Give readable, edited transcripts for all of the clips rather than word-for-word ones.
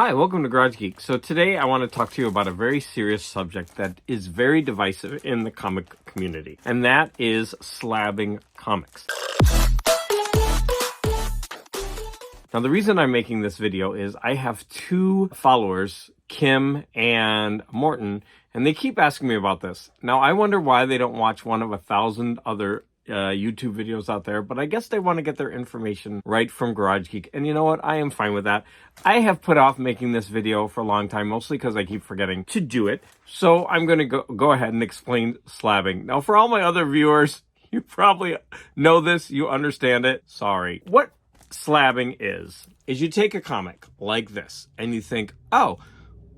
Hi, welcome to Garage Geek. So today I want to talk to you about a very serious subject that is very divisive in the comic community, and that is slabbing comics. Now the reason I'm making this video is I have two followers, Kim and Morton, and they keep asking me about this. Now I wonder why they don't watch one of 1,000 other YouTube videos out there, but I guess they want to get their information right from Garage Geek. And you know what? I am fine with that. I have put off making this video for a long time, mostly because I keep forgetting to do it. So I'm going to go ahead and explain slabbing. Now, for all my other viewers, you probably know this, you understand it. Sorry. What slabbing is you take a comic like this and you think, oh,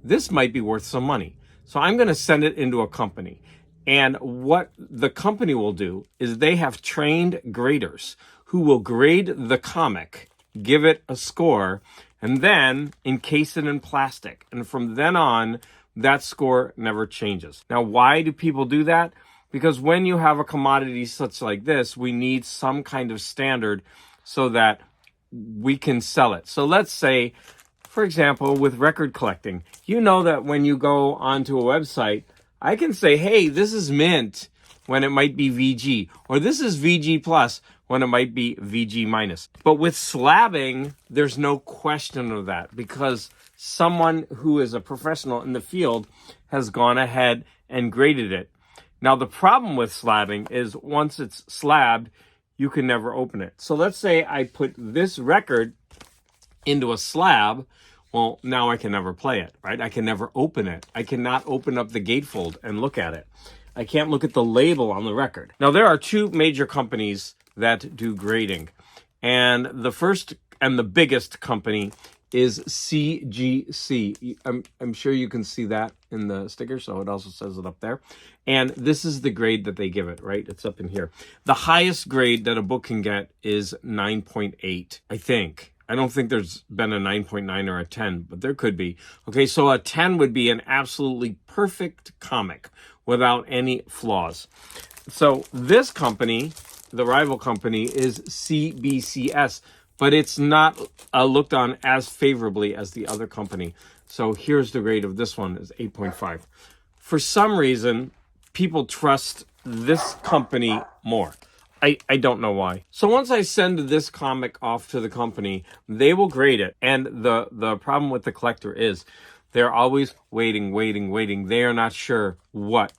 this might be worth some money. So I'm going to send it into a company. And what the company will do is they have trained graders who will grade the comic, give it a score, and then encase it in plastic. And from then on, that score never changes. Now, why do people do that? Because when you have a commodity such like this, we need some kind of standard so that we can sell it. So let's say, for example, with record collecting, you know that when you go onto a website, I can say, hey, this is mint when it might be VG, or this is VG plus when it might be VG minus. But with slabbing, there's no question of that because someone who is a professional in the field has gone ahead and graded it. Now, the problem with slabbing is once it's slabbed, you can never open it. So let's say I put this record into a slab. Well, now I can never play it, right? I can never open it. I cannot open up the gatefold and look at it. I can't look at the label on the record. Now, there are two major companies that do grading. And the first and the biggest company is CGC. I'm sure you can see that in the sticker, so it also says it up there. And this is the grade that they give it, right? It's up in here. The highest grade that a book can get is 9.8, I think. I don't think there's been a 9.9 or a 10, but there could be. Okay, so a 10 would be an absolutely perfect comic without any flaws. So this company, the rival company, is CBCS, but it's not looked on as favorably as the other company. So here's the grade of this one is 8.5. For some reason, people trust this company more. I don't know why. So once I send this comic off to the company, they will grade it. And the problem with the collector is they're always waiting. They are not sure what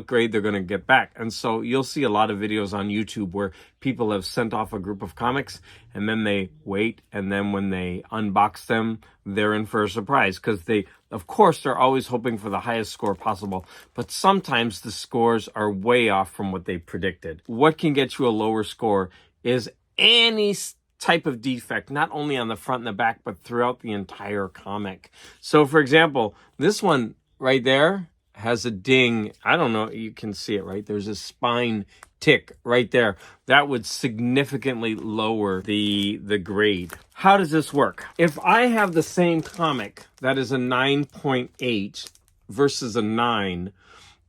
grade they're going to get back. And so you'll see a lot of videos on YouTube where people have sent off a group of comics and then they wait. And then when they unbox them, they're in for a surprise because of course, they're always hoping for the highest score possible. But sometimes the scores are way off from what they predicted. What can get you a lower score is any type of defect, not only on the front and the back, but throughout the entire comic. So for example, this one right there has a ding. I don't know, you can see it, right? There's a spine tick right there. That would significantly lower the grade. How does this work? If I have the same comic that is a 9.8 versus a 9,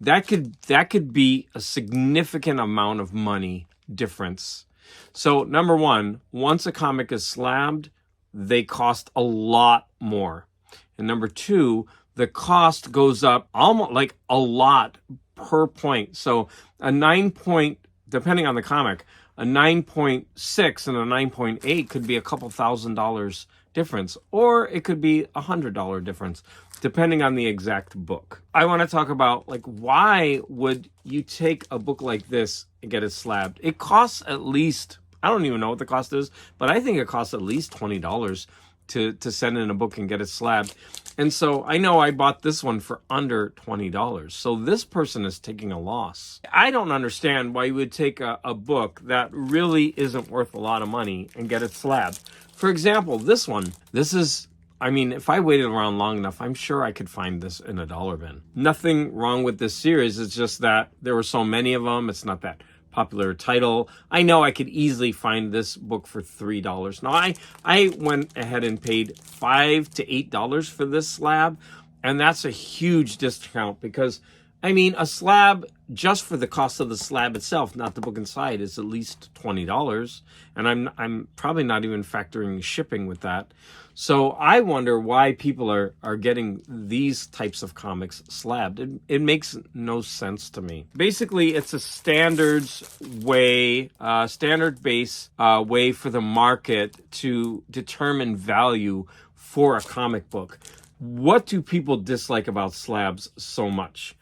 that could be a significant amount of money difference. So number one, once a comic is slabbed, they cost a lot more. And number two, the cost goes up almost like a lot per point. So a 9 point, depending on the comic, a 9.6 and a 9.8 could be a couple $1,000s difference, or it could be $100 difference, depending on the exact book. I want to talk about, like, why would you take a book like this and get it slabbed? It costs at least, I don't even know what the cost is, but I think it costs at least $20 to send in a book and get it slabbed. And so I know I bought this one for under $20. So this person is taking a loss. I don't understand why you would take a book that really isn't worth a lot of money and get it slabbed. For example, this one, I mean, if I waited around long enough, I'm sure I could find this in a dollar bin. Nothing wrong with this series. It's just that there were so many of them. It's not that popular title. I know I could easily find this book for $3. Now, I went ahead and paid $5 to $8 for this slab, and that's a huge discount because I mean, a slab, just for the cost of the slab itself, not the book inside, is at least $20. And I'm probably not even factoring shipping with that. So I wonder why people are getting these types of comics slabbed. It makes no sense to me. Basically, it's a standards way, standard-based way for the market to determine value for a comic book. What do people dislike about slabs so much?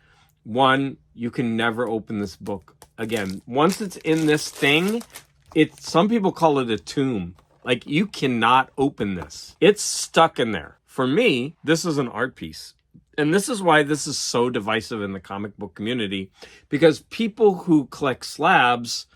One, you can never open this book again. Once it's in this thing, some people call it a tomb. Like, you cannot open this. It's stuck in there. For me, this is an art piece. And this is why this is so divisive in the comic book community, because people who collect slabs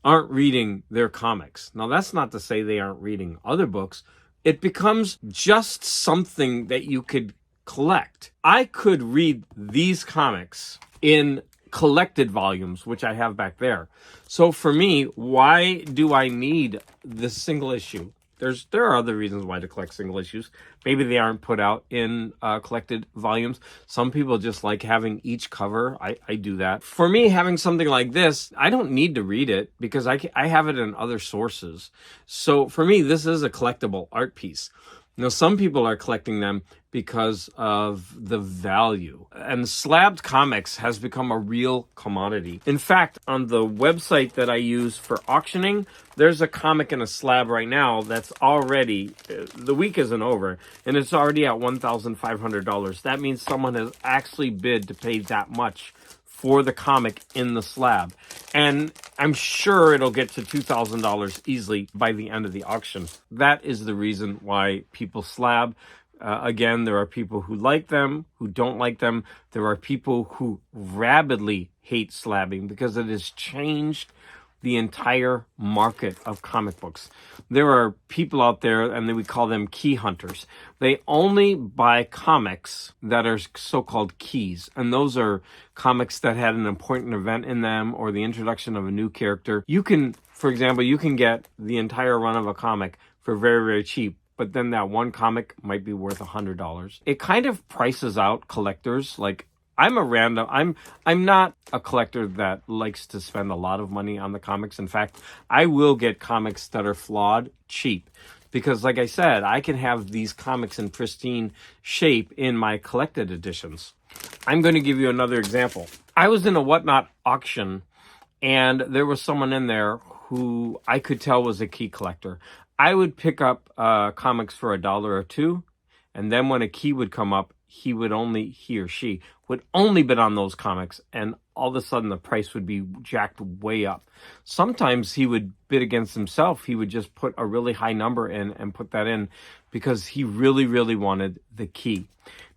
aren't reading their comics. Now, that's not to say they aren't reading other books. It becomes just something that you could collect. I could read these comics in collected volumes, which I have back there. So for me, why do I need this single issue? There are other reasons why to collect single issues. Maybe they aren't put out in collected volumes. Some people just like having each cover. I do that. For me, having something like this, I don't need to read it because I have it in other sources. So for me, this is a collectible art piece. Now, some people are collecting them because of the value. And slabbed comics has become a real commodity. In fact, on the website that I use for auctioning, there's a comic in a slab right now that's already, the week isn't over, and it's already at $1,500. That means someone has actually bid to pay that much for the comic in the slab. And I'm sure it'll get to $2,000 easily by the end of the auction. That is the reason why people slab. Again, there are people who like them, who don't like them. There are people who rabidly hate slabbing because it has changed the entire market of comic books. There are people out there, and we call them key hunters. They only buy comics that are so-called keys, and those are comics that had an important event in them or the introduction of a new character. You can, for example, you can get the entire run of a comic for very, very cheap, but then that one comic might be worth $100. It kind of prices out collectors. Like, I'm not a collector that likes to spend a lot of money on the comics. In fact, I will get comics that are flawed cheap because, like I said, I can have these comics in pristine shape in my collected editions. I'm going to give you another example. I was in a Whatnot auction, and there was someone in there who I could tell was a key collector. I would pick up comics for $1 or $2, and then when a key would come up, he or she would only bid on those comics, and all of a sudden the price would be jacked way up. Sometimes he would bid against himself. He would just put a really high number in and put that in because he really, really wanted the key.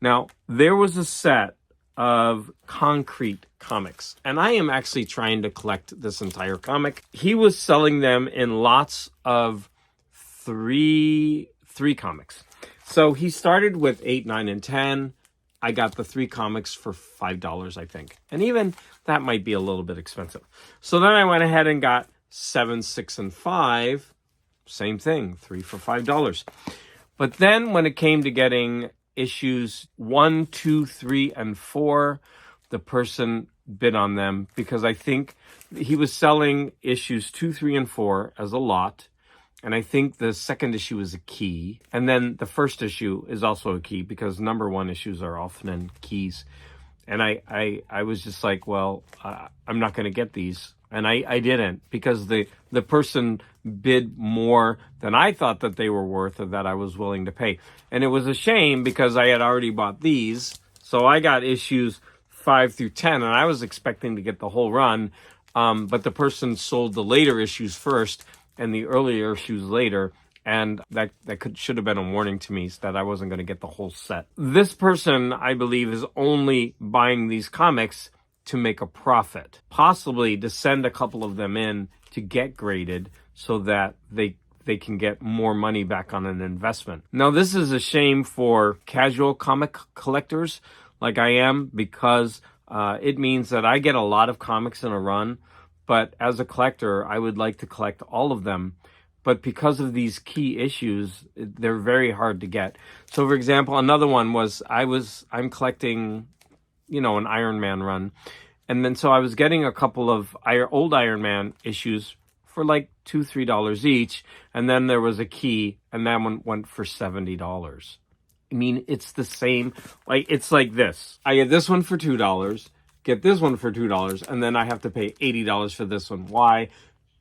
Now, there was a set of concrete comics, and I am actually trying to collect this entire comic. He was selling them in lots of three comics. So he started with 8, 9, and 10. I got the 3 comics for $5, I think. And even that might be a little bit expensive. So then I went ahead and got 7, 6, and 5. Same thing, 3 for $5. But then when it came to getting issues 1, 2, 3, and 4, the person bid on them because I think he was selling issues 2, 3, and 4 as a lot. And I think the second issue is a key. And then the first issue is also a key because number 1 issues are often keys. And I was just like, well, I'm not going to get these. And I didn't because the person bid more than I thought that they were worth or that I was willing to pay. And it was a shame because I had already bought these. So I got issues 5 through 10 and I was expecting to get the whole run. But the person sold the later issues first and the earlier issues later, and that should have been a warning to me that I wasn't going to get the whole set. This person, I believe, is only buying these comics to make a profit, possibly to send a couple of them in to get graded so that they can get more money back on an investment. Now, this is a shame for casual comic collectors like I am because it means that I get a lot of comics in a run. But as a collector, I would like to collect all of them. But because of these key issues, they're very hard to get. So, for example, another one was I'm collecting you know, an Iron Man run. And then so I was getting a couple of old Iron Man issues for like $2, $3 each. And then there was a key, and that one went for $70. I mean, it's the same. Like, it's like this. I get this one for $2, get this one for $2, and then I have to pay $80 for this one. Why?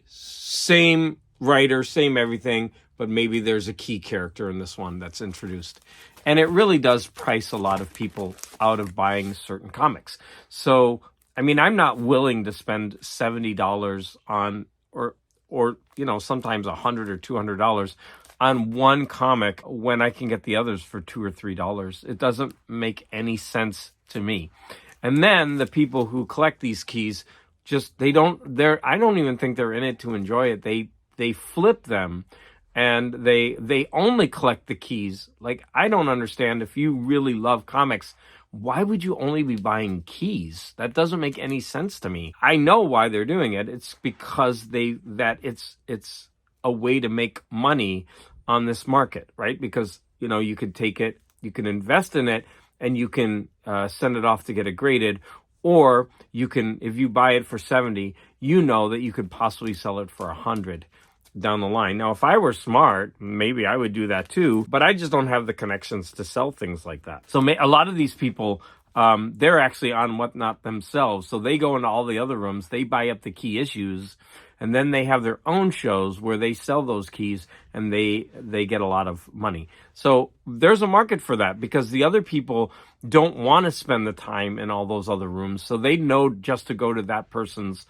Same writer, same everything, but maybe there's a key character in this one that's introduced. And it really does price a lot of people out of buying certain comics. So, I mean, I'm not willing to spend $70 on, or you know, sometimes $100 or $200 on one comic when I can get the others for $2 or $3. It doesn't make any sense to me. And then the people who collect these keys, I don't even think they're in it to enjoy it. They flip them, and they only collect the keys. Like, I don't understand, if you really love comics, why would you only be buying keys? That doesn't make any sense to me. I know why they're doing it. It's because it's a way to make money on this market, right? Because, you know, you could take it, you can invest in it, and you can send it off to get it graded. Or you can, if you buy it for 70, you know that you could possibly sell it for 100 down the line. Now, if I were smart, maybe I would do that too, but I just don't have the connections to sell things like that. So a lot of these people, they're actually on Whatnot themselves. So they go into all the other rooms, they buy up the key issues, and then they have their own shows where they sell those keys, and they get a lot of money. So there's a market for that, because the other people don't want to spend the time in all those other rooms. So they know just to go to that person's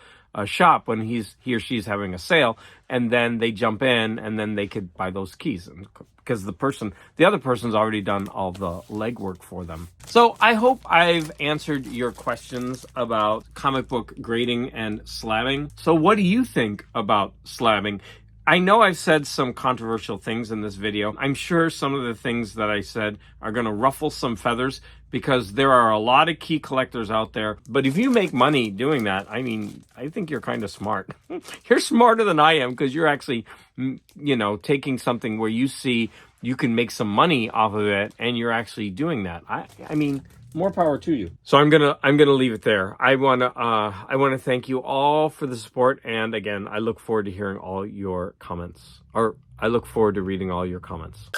shop when he or she's having a sale, and then they jump in, and then they could buy those keys, because the other person's already done all the legwork for them. So I hope I've answered your questions about comic book grading and slabbing. So what do you think about slabbing? I know I've said some controversial things in this video. I'm sure some of the things that I said are going to ruffle some feathers, because there are a lot of key collectors out there. But if you make money doing that, I mean, I think you're kind of smart. You're smarter than I am, because you're actually, you know, taking something where you see you can make some money off of it, and you're actually doing that. I mean, more power to you. So I'm gonna leave it there. I wanna thank you all for the support, and again, I look forward to hearing all your comments, or I look forward to reading all your comments.